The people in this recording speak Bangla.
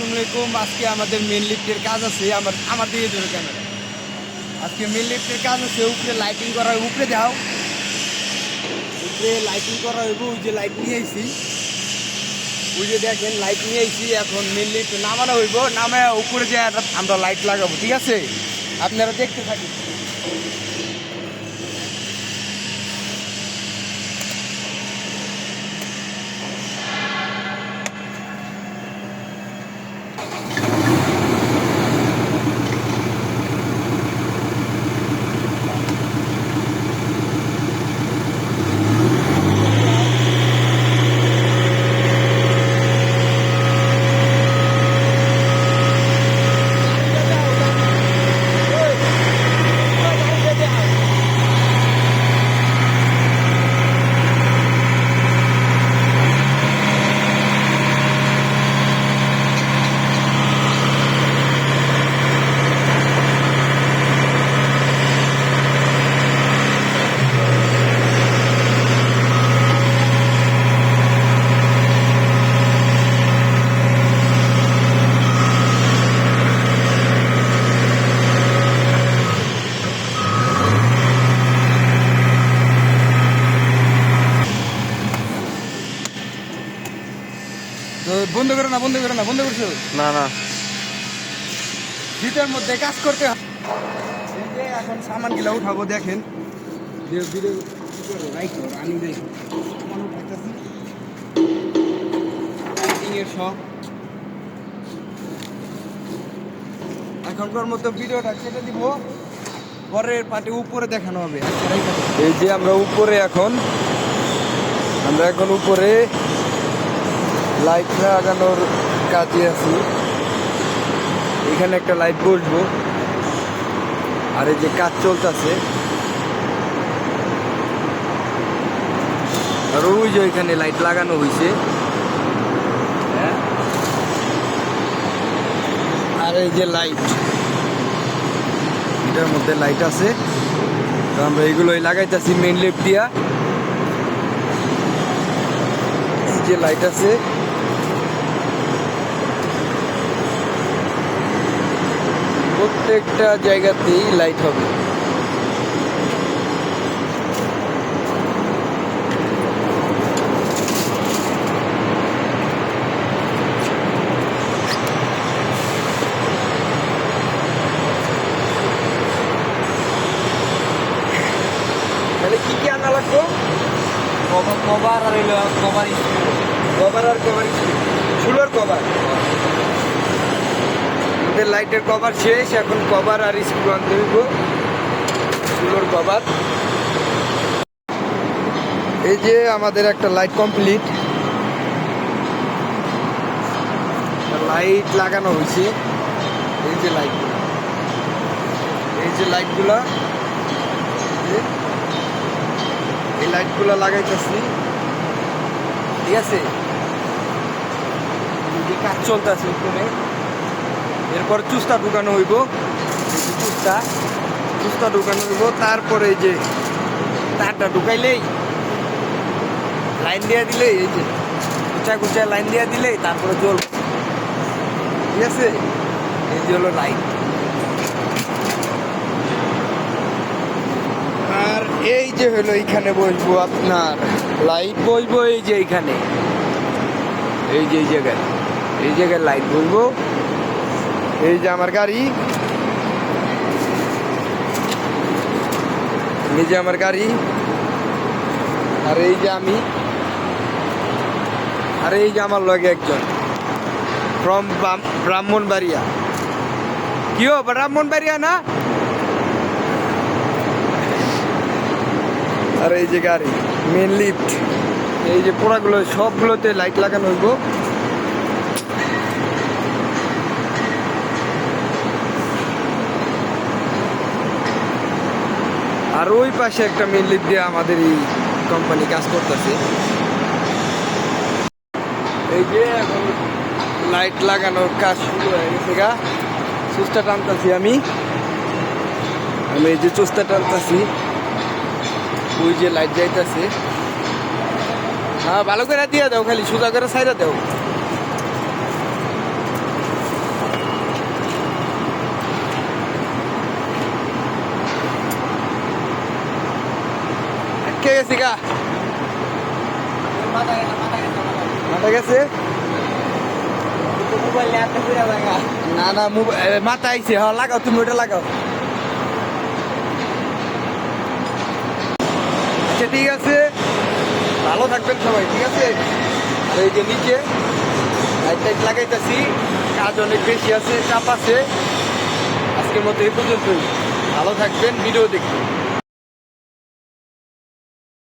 আসসালামু আলাইকুম। আজকে আমাদের মেন লিফটের কাজ আছে। আমার দিকে ধরে ক্যামেরা। আজকে মেন লিফটের কাজ আছে, উপরে লাইটিং করা হবে। উপরে দাও, উপরে লাইটিং করা হইব। ওই যে লাইট নিয়ে আইছি, ওই যে দেখেন লাইট নিয়ে আইছি। এখন মেন লিফট নামানো হইব, নামে উপরে যে আমরা লাইট লাগাবো। ঠিক আছে, আপনারা দেখতে থাকুন। বন্ধ করো না, বন্ধ করো না, বন্ধ করছো না না শীতের মধ্যে কাজ করতে হয়। এই যে এখন সামানগুলো উঠাবো, দেখেন আমি দেখি সব এখনকার মতো ভিডিওটা কেটে দিব, পরের পার্টি উপরে দেখানো হবে। এই যে আমরা উপরে এখন উপরে লাইট লাগানোর কাজে আছি। এখানে একটা লাইট বসবো, আর এই যে কাজ চলতেছে। আর ওই যে এখানে লাইট লাগানো হয়েছে, আর এই যে লাইট, এটার মধ্যে লাইট আছে। তো আমরা এগুলোই লাগাইতেছি মেইন লিফট দিয়া। এই যে লাইট আছে, প্রত্যেকটা জায়গাতেই লাইট হবে। তাহলে কি কি আনা লাগবে? কভার আর কভার কভার আর কভার চুলোর কভার। আমাদের লাইটের কভার শেষ, এখন কভার আর স্ক্রু আনতে হইব, চুলোর কভার। এই যে আমাদের একটা লাইট কমপ্লিট, লাইট লাগানো হয়েছে। এই যে লাইটগুলা, এই যে লাইটগুলা, এই লাইটগুলা লাগাইতেছি। ঠিক আছে, কাজ চলতেছে উপরে। এরপর চুস্তা ঢুকানো হইব, চুস্তা ঢুকানো হইব। তারপরে এই যে তারটা ঢুকাইলেই, লাইন দিয়ে দিলেই, এই যে কুচায় লাইন দিয়ে দিলেই তারপরে জ্বল। ঠিক আছে, এই যে হলো লাইট। আর এই যে হলো এইখানে বসবো আপনার লাইট বসবো। এই যে এইখানে, এই যে এই জায়গায় লাইট বসবো। এই যে আমার গাড়ি, এই যে আমার গাড়ি, আর এই যে আমি, আর এই যে আমার লগে একজন ফ্রম ব্রাহ্মণবাড়িয়া। কি হো, ব্রাহ্মণবাড়িয়া না? আর এই যে গাড়ি, মেন লিফট। এই যে পোড়াগুলো সবগুলোতে লাইট লাগানো হইব। আর ওই পাশে একটা মেন লিফট দিয়ে আমাদের এই কোম্পানি কাজ করতেছে। এই যে এখন লাইট লাগানোর কাজ শুরু হয়ে গেছে গা। চুস্তা টানতেছি আমি, এই যে চুস্তা টানতেছি। ওই যে লাইট যাইতেছে। হ্যাঁ, ভালো করে দিয়ে দাও, খালি সোজা করে সাইডে দাও। গেছে গা মাথা গেছে মাথা গেছে মাথা গেছে মোবাইল নিয়ে হাতে ঘুরে লাগা না না মাথা আইছে হ্যাঁ লাগাও তুমি ওটা লাগাও আচ্ছা ঠিক আছে ভালো থাকবেন সবাই ঠিক আছে আর এই যে নিচে লাইট টাইট লাগাইতেছি কাজ অনেক বেশি আছে চাপ আছে আজকের মতো এই পর্যন্তই ভালো থাকবেন ভিডিও দেখবেন